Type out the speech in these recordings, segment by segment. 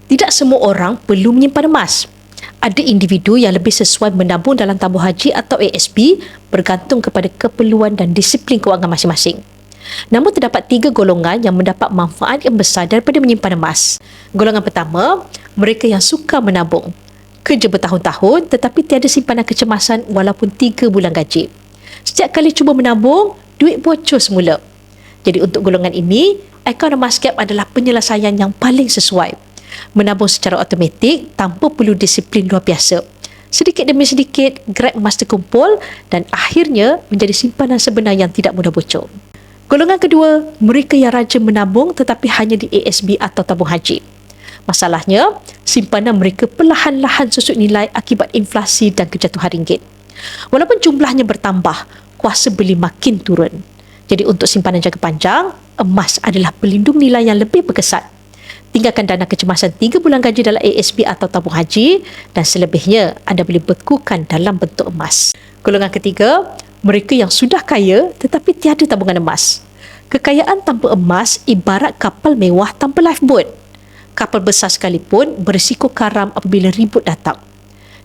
Tidak semua orang perlu menyimpan emas. Ada individu yang lebih sesuai menabung dalam tabung haji atau ASB bergantung kepada keperluan dan disiplin kewangan masing-masing. Namun terdapat 3 golongan yang mendapat manfaat yang besar daripada menyimpan emas. Golongan pertama, mereka yang suka menabung. Kerja bertahun-tahun tetapi tiada simpanan kecemasan walaupun 3 bulan gaji. Setiap kali cuba menabung, duit bocor semula. Jadi untuk golongan ini, akaun emas gap adalah penyelesaian yang paling sesuai. Menabung secara automatik tanpa perlu disiplin luar biasa. Sedikit demi sedikit, grab emas terkumpul dan akhirnya menjadi simpanan sebenar yang tidak mudah bocor. Golongan kedua, mereka yang rajin menabung tetapi hanya di ASB atau tabung haji. Masalahnya, simpanan mereka perlahan-lahan susut nilai akibat inflasi dan kejatuhan ringgit. Walaupun jumlahnya bertambah, kuasa beli makin turun. Jadi untuk simpanan jangka panjang, emas adalah pelindung nilai yang lebih berkesan. Tinggalkan dana kecemasan 3 bulan gaji dalam ASB atau tabung haji dan selebihnya anda boleh bekukan dalam bentuk emas. Golongan ketiga, mereka yang sudah kaya tetapi tiada tabungan emas. Kekayaan tanpa emas ibarat kapal mewah tanpa lifeboat. Kapal besar sekalipun berisiko karam apabila ribut datang.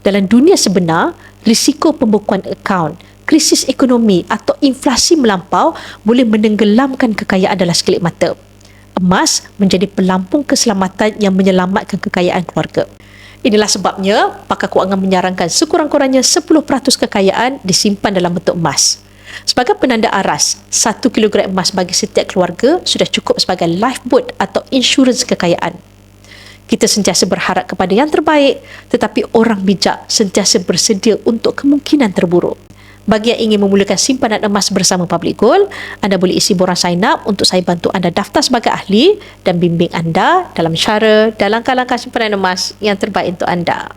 Dalam dunia sebenar, risiko pembekuan akaun, krisis ekonomi atau inflasi melampau boleh menenggelamkan kekayaan dalam sekelip mata. Emas menjadi pelampung keselamatan yang menyelamatkan kekayaan keluarga. Inilah sebabnya pakar kewangan menyarankan sekurang-kurangnya 10% kekayaan disimpan dalam bentuk emas. Sebagai penanda aras, 1 kilogram emas bagi setiap keluarga sudah cukup sebagai lifeboat atau insurans kekayaan. Kita sentiasa berharap kepada yang terbaik, tetapi orang bijak sentiasa bersedia untuk kemungkinan terburuk. Bagi yang ingin memulakan simpanan emas bersama Public Gold, anda boleh isi borang sign up untuk saya bantu anda daftar sebagai ahli dan bimbing anda dalam cara dan langkah-langkah simpanan emas yang terbaik untuk anda.